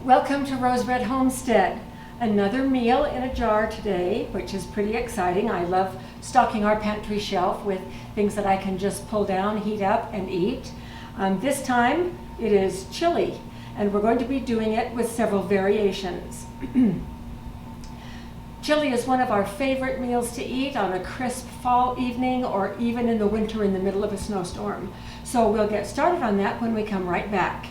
Welcome to Rose Red Homestead. Another meal in a jar today, which is pretty exciting. I love stocking our pantry shelf with things that I can just pull down, heat up, and eat. This time it is chili, and we're going to be doing it with several variations. Chili is one of our favorite meals to eat on a crisp fall evening or even in the winter in the middle of a snowstorm. So we'll get started on that when we come right back.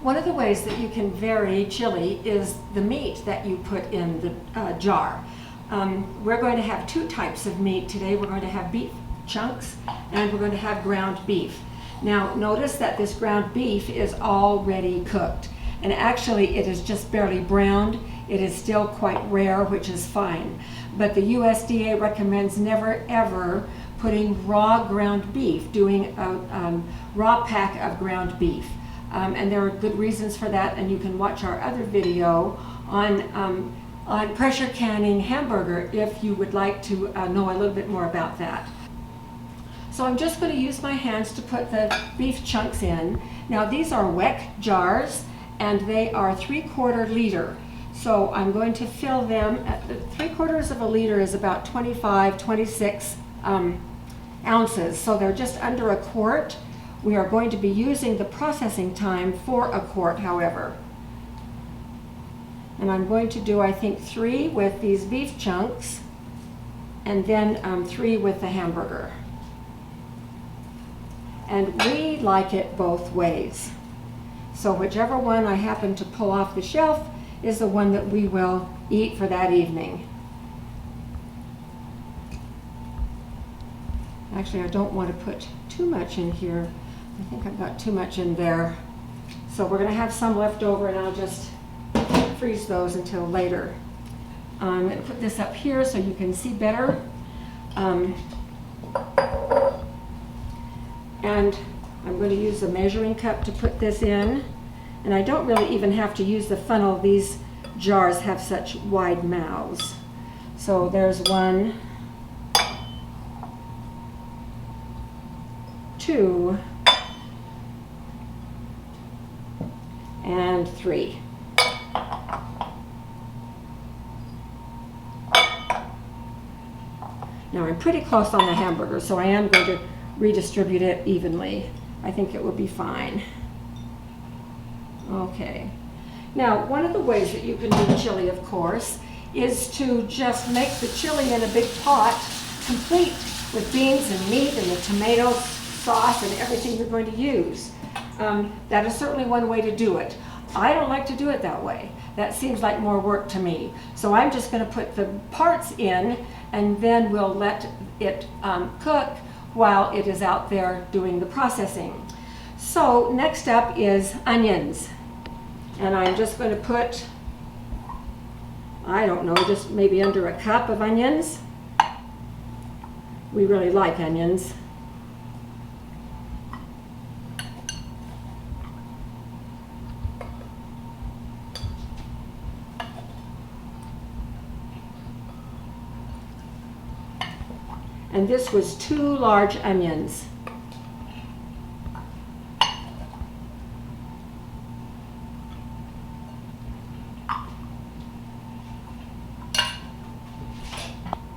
One of the ways that you can vary chili is the meat that you put in the jar. We're going to have two types of meat today. We're going to have beef chunks and we're going to have ground beef. Now notice that this ground beef is already cooked, and actually it is just barely browned. It is still quite rare, which is fine. But the USDA recommends never ever putting raw ground beef, doing a raw pack of ground beef. And there are good reasons for that, and you can watch our other video on pressure canning hamburger if you would like to know a little bit more about that. So I'm just going to use my hands to put the beef chunks in. Now these are WEC jars, and they are 3/4 liter. So I'm going to fill them at 3/4 of a liter is about 26 ounces. So they're just under a quart. We are going to be using the processing time for a quart, however. And I'm going to do, I think, 3 with these beef chunks, and then 3 with the hamburger. And we like it both ways. So whichever one I happen to pull off the shelf is the one that we will eat for that evening. Actually, I don't want to put too much in here. I think I've got too much in there. So we're going to have some left over, and I'll just freeze those until later. I'm going to put this up here so you can see better. And I'm going to use a measuring cup to put this in. And I don't really even have to use the funnel. These jars have such wide mouths. So there's 1, 2, and 3. Now I'm pretty close on the hamburger, so I am going to redistribute it evenly. I think it will be fine. Okay. Now, one of the ways that you can do chili, of course, is to just make the chili in a big pot, complete with beans and meat and the tomato sauce and everything you're going to use. That is certainly one way to do it. I don't like to do it that way. That seems like more work to me. So I'm just going to put the parts in, and then we'll let it cook while it is out there doing the processing. So next up is onions. And I'm just going to put, I don't know, just maybe under a cup of onions. We really like onions. And this was 2 large onions.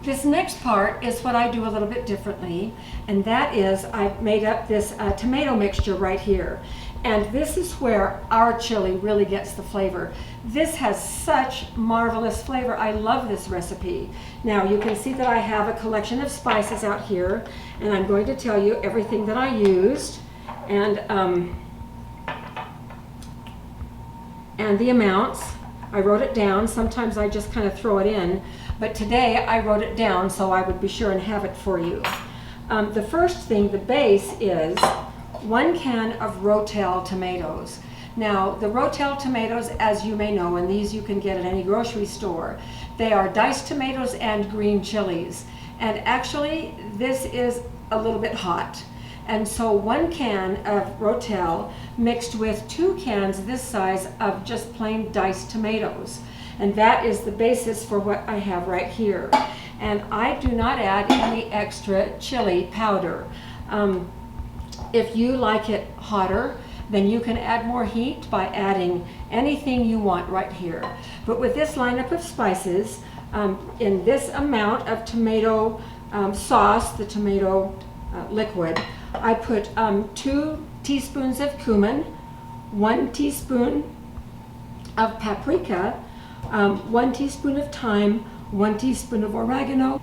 This next part is what I do a little bit differently, and that is I've made up this tomato mixture right here. And this is where our chili really gets the flavor. This has such marvelous flavor. I love this recipe. Now you can see that I have a collection of spices out here, and I'm going to tell you everything that I used and the amounts. I wrote it down. Sometimes I just kind of throw it in, but today I wrote it down so I would be sure and have it for you. The first thing, the base, is 1 can of Rotel tomatoes. Now, the Rotel tomatoes, as you may know, and these you can get at any grocery store, they are diced tomatoes and green chilies. And actually, this is a little bit hot. And so 1 can of Rotel mixed with 2 cans this size of just plain diced tomatoes. And that is the basis for what I have right here. And I do not add any extra chili powder. If you like it hotter, then you can add more heat by adding anything you want right here. But with this lineup of spices, in this amount of tomato sauce, the tomato liquid, I put 2 teaspoons of cumin, 1 teaspoon of paprika, 1 teaspoon of thyme, 1 teaspoon of oregano.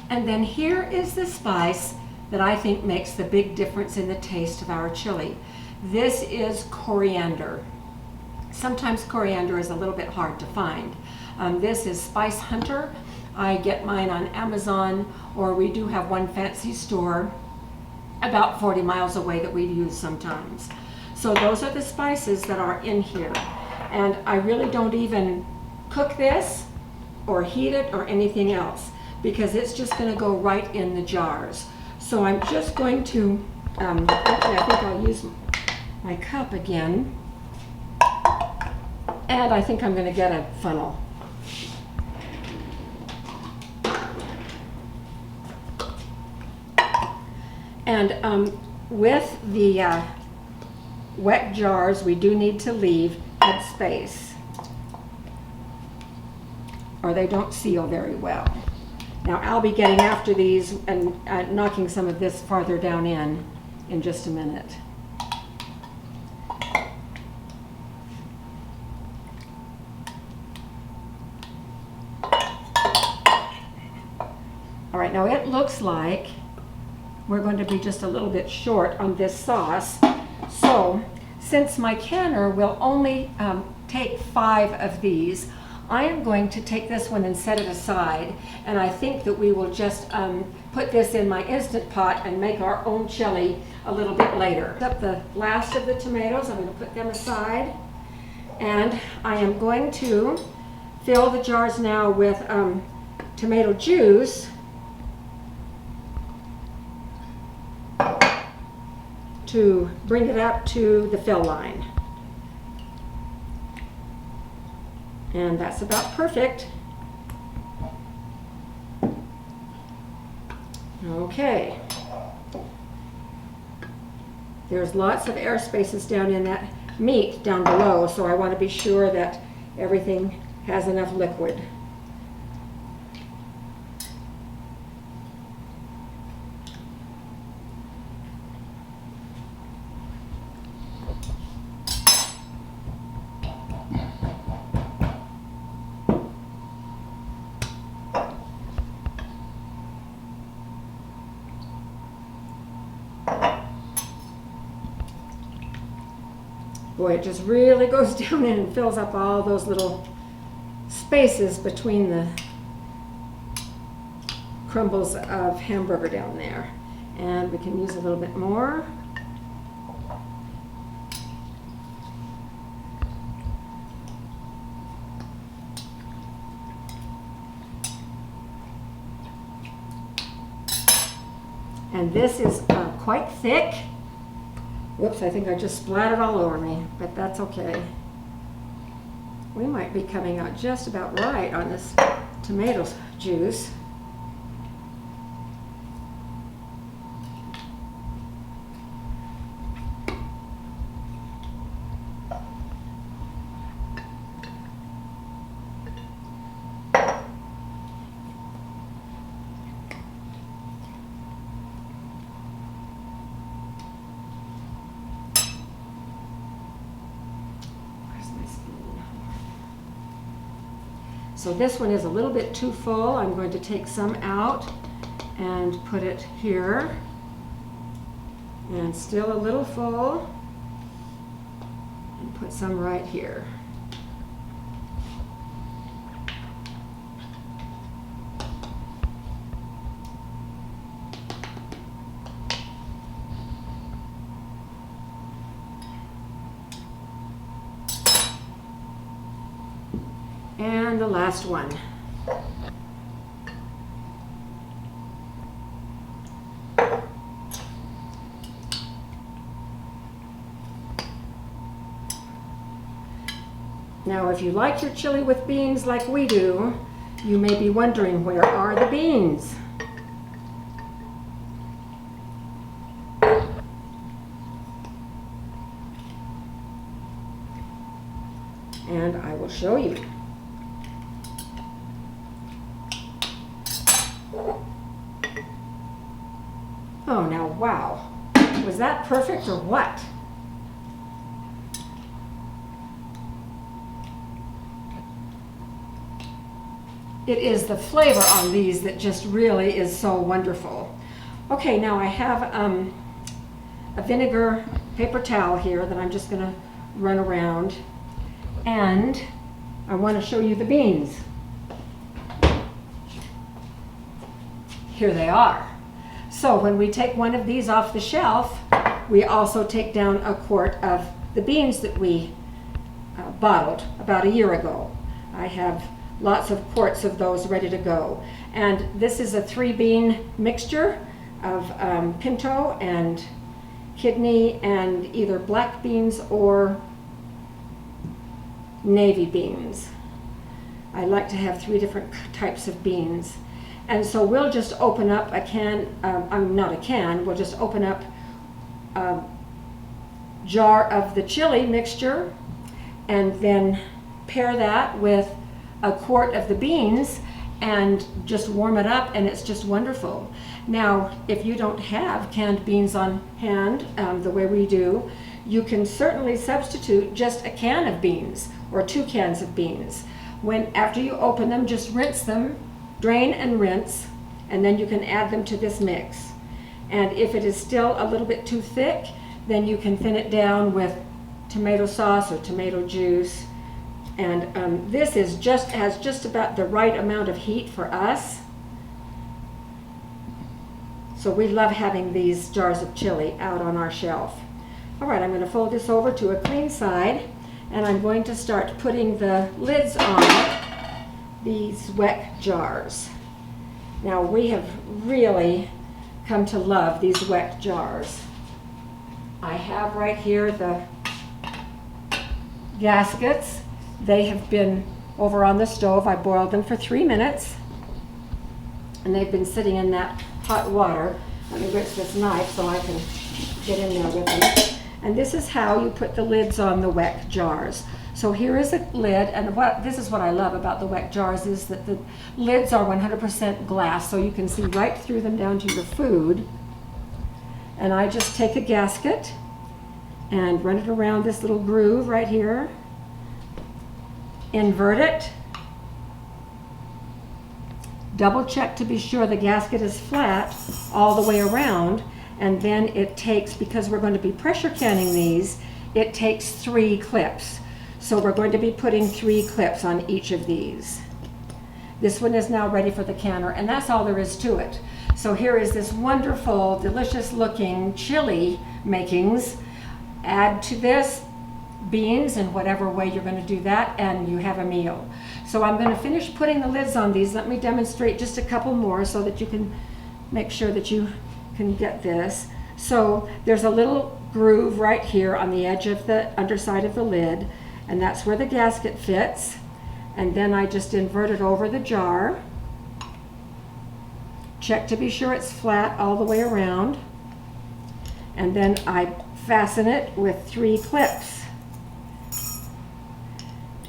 And then here is the spice that I think makes the big difference in the taste of our chili. This is coriander. Sometimes coriander is a little bit hard to find. This is Spice Hunter. I get mine on Amazon, or we do have one fancy store about 40 miles away that we use sometimes. So those are the spices that are in here. And I really don't even cook this or heat it or anything else, because it's just going to go right in the jars. So I'm just going to, actually I think I'll use my cup again. And I think I'm going to get a funnel. And with the wet jars, we do need to leave head space, or they don't seal very well. Now I'll be getting after these and knocking some of this farther down in just a minute. All right, now it looks like we're going to be just a little bit short on this sauce. So since my canner will only take 5 of these, I am going to take this one and set it aside, and I think that we will just put this in my Instant Pot and make our own chili a little bit later. Up the last of the tomatoes, I'm going to put them aside, and I am going to fill the jars now with tomato juice to bring it up to the fill line. And that's about perfect. Okay. There's lots of air spaces down in that meat down below, so I want to be sure that everything has enough liquid. Boy, it just really goes down in and fills up all those little spaces between the crumbles of hamburger down there. And we can use a little bit more. And this is quite thick. Whoops, I think I just splattered all over me, but that's okay. We might be coming out just about right on this tomato juice. So this one is a little bit too full. I'm going to take some out and put it here. And still a little full. And put some right here. And the last one. Now, if you like your chili with beans like we do, you may be wondering, where are the beans? And I will show you. Oh, now, wow. Was that perfect or what? It is the flavor on these that just really is so wonderful. Okay, now I have a vinegar paper towel here that I'm just going to run around, and I want to show you the beans. Here they are. So when we take one of these off the shelf, we also take down a quart of the beans that we bottled about a year ago. I have lots of quarts of those ready to go. And this is a 3-bean mixture of pinto and kidney and either black beans or navy beans. I like to have 3 different types of beans. And so we'll just open up a can, not a can, we'll just open up a jar of the chili mixture and then pair that with a quart of the beans and just warm it up, and it's just wonderful. Now, if you don't have canned beans on hand the way we do, you can certainly substitute just a can of beans or 2 cans of beans. After you open them, just rinse them, drain and rinse, and then you can add them to this mix. And if it is still a little bit too thick, then you can thin it down with tomato sauce or tomato juice. And this has just about the right amount of heat for us. So we love having these jars of chili out on our shelf. All right, I'm going to fold this over to a clean side, and I'm going to start putting the lids on these wet jars. Now, we have really come to love these wet jars. I have right here the gaskets. They have been over on the stove. I boiled them for 3 minutes, and they've been sitting in that hot water. Let me rinse this knife so I can get in there with them. And this is how you put the lids on the wet jars. So here is a lid, and this is what I love about the wet jars is that the lids are 100% glass, so you can see right through them down to your food. And I just take a gasket and run it around this little groove right here. Invert it. Double check to be sure the gasket is flat all the way around, and then it takes, because we're going to be pressure canning these, it takes 3 clips. So we're going to be putting 3 clips on each of these. This one is now ready for the canner, and that's all there is to it. So here is this wonderful, delicious looking chili makings. Add to this beans in whatever way you're going to do that, and you have a meal. So I'm going to finish putting the lids on these. Let me demonstrate just a couple more so that you can make sure that you can get this. So there's a little groove right here on the edge of the underside of the lid, and that's where the gasket fits. And then I just invert it over the jar. Check to be sure it's flat all the way around. And then I fasten it with 3 clips.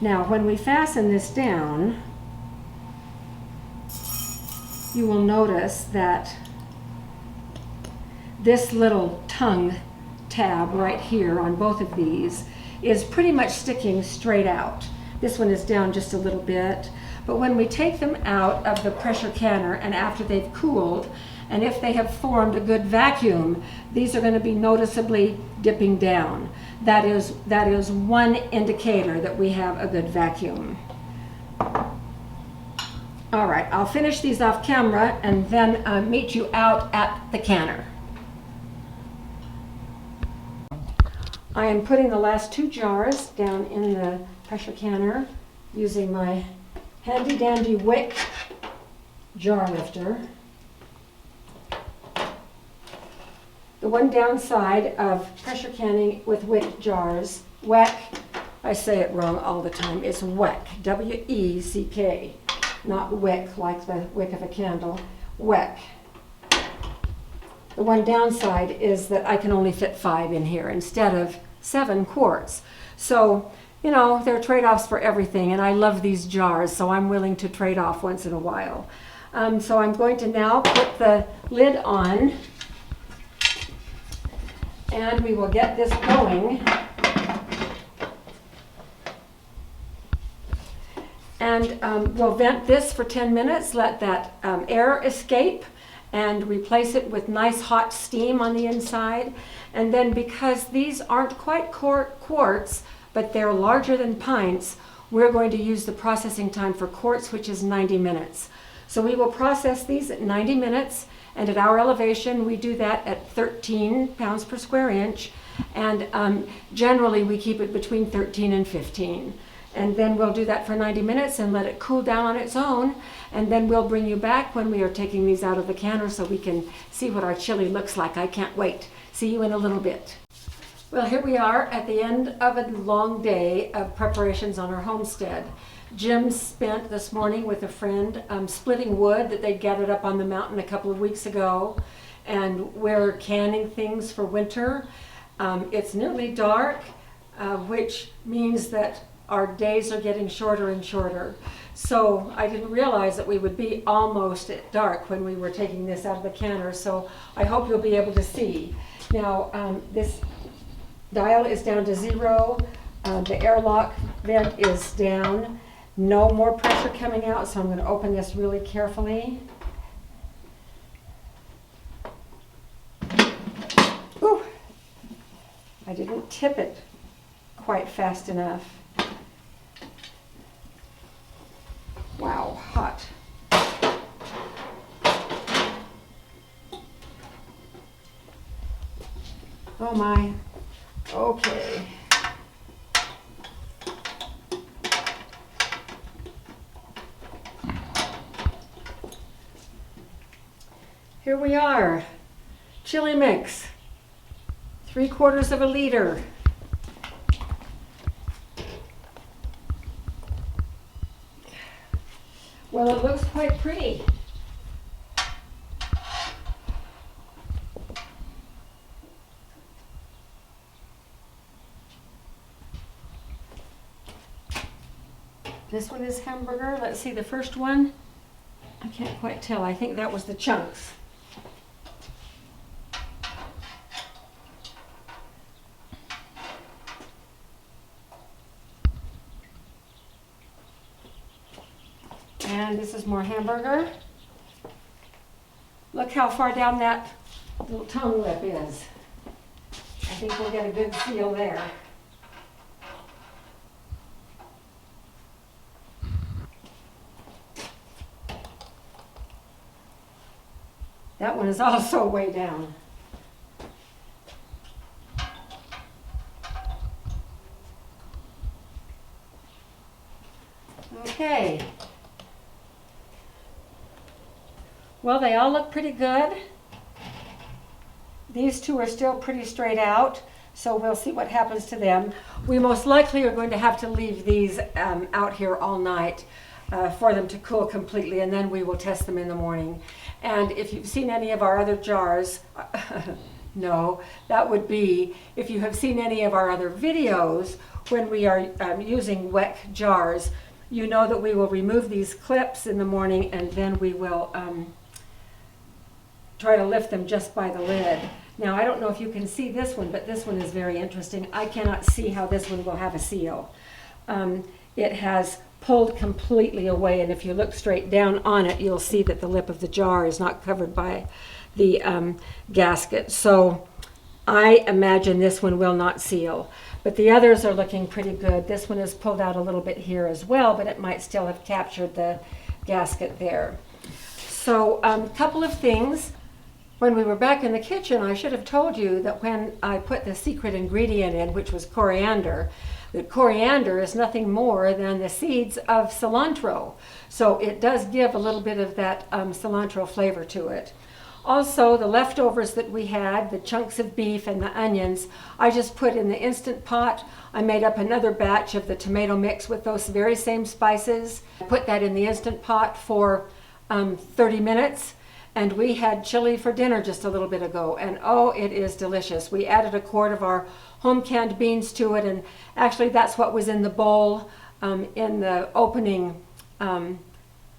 Now, when we fasten this down, you will notice that this little tongue tab right here on both of these is pretty much sticking straight out. This one is down just a little bit, but when we take them out of the pressure canner and after they've cooled, and if they have formed a good vacuum, these are going to be noticeably dipping down. That is one indicator that we have a good vacuum. All right, I'll finish these off camera and then meet you out at the canner. I am putting the last 2 jars down in the pressure canner using my handy dandy wick jar lifter. The one downside of pressure canning with wick jars, weck, I say it wrong all the time, it's weck, W-E-C-K, not wick like the wick of a candle, weck. The one downside is that I can only fit 5 in here instead of 7 quarts. So, you know, there are trade-offs for everything, and I love these jars, so I'm willing to trade off once in a while. So I'm going to now put the lid on, and we will get this going. And we'll vent this for 10 minutes, let that air escape, and replace it with nice hot steam on the inside. And then, because these aren't quite quarts, but they're larger than pints, we're going to use the processing time for quarts, which is 90 minutes. So we will process these at 90 minutes, and at our elevation we do that at 13 pounds per square inch, and generally we keep it between 13 and 15. And then we'll do that for 90 minutes and let it cool down on its own, and then we'll bring you back when we are taking these out of the canner so we can see what our chili looks like. I can't wait. See you in a little bit. Well, here we are at the end of a long day of preparations on our homestead. Jim spent this morning with a friend splitting wood that they gathered up on the mountain a couple of weeks ago, and we're canning things for winter. It's nearly dark, which means that our days are getting shorter and shorter. So I didn't realize that we would be almost at dark when we were taking this out of the canner, so I hope you'll be able to see. Now, this dial is down to 0. The airlock vent is down. No more pressure coming out, so I'm going to open this really carefully. Ooh, I didn't tip it quite fast enough. Wow, hot. Oh my. Okay. Here we are. Chili mix. 3/4 of a liter. Well, it looks quite pretty. This one is hamburger. Let's see the first one. I can't quite tell. I think that was the chunks. And this is more hamburger. Look how far down that little tongue lip is. I think we'll get a good feel there. That one is also way down. Okay. Well, they all look pretty good. These two are still pretty straight out, so we'll see what happens to them. We most likely are going to have to leave these out here all night for them to cool completely, and then we will test them in the morning. And if you've seen any of our other jars, no, that would be if you have seen any of our other videos when we are using weck jars, you know that we will remove these clips in the morning, and then we will try to lift them just by the lid. Now, I don't know if you can see this one, but this one is very interesting. I cannot see how this one will have a seal. It has pulled completely away, and if you look straight down on it, you'll see that the lip of the jar is not covered by the gasket. So I imagine this one will not seal, but the others are looking pretty good. This one is pulled out a little bit here as well, but it might still have captured the gasket there. So a couple of things. When we were back in the kitchen, I should have told you that when I put the secret ingredient in, which was coriander, The coriander is nothing more than the seeds of cilantro. So it does give a little bit of that cilantro flavor to it. Also, the leftovers that we had, the chunks of beef and the onions, I just put in the Instant Pot. I made up another batch of the tomato mix with those very same spices. Put that in the Instant Pot for 30 minutes. And we had chili for dinner just a little bit ago, and oh, it is delicious. We added a quart of our home canned beans to it, and actually that's what was in the bowl in the opening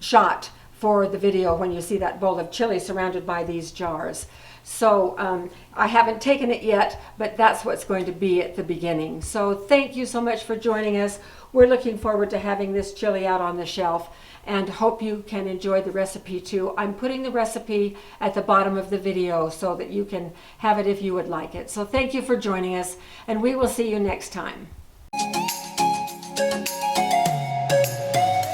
shot for the video when you see that bowl of chili surrounded by these jars. So I haven't taken it yet, but that's what's going to be at the beginning. So thank you so much for joining us. We're looking forward to having this chili out on the shelf, and hope you can enjoy the recipe too. I'm putting the recipe at the bottom of the video so that you can have it if you would like it. So thank you for joining us, and we will see you next time.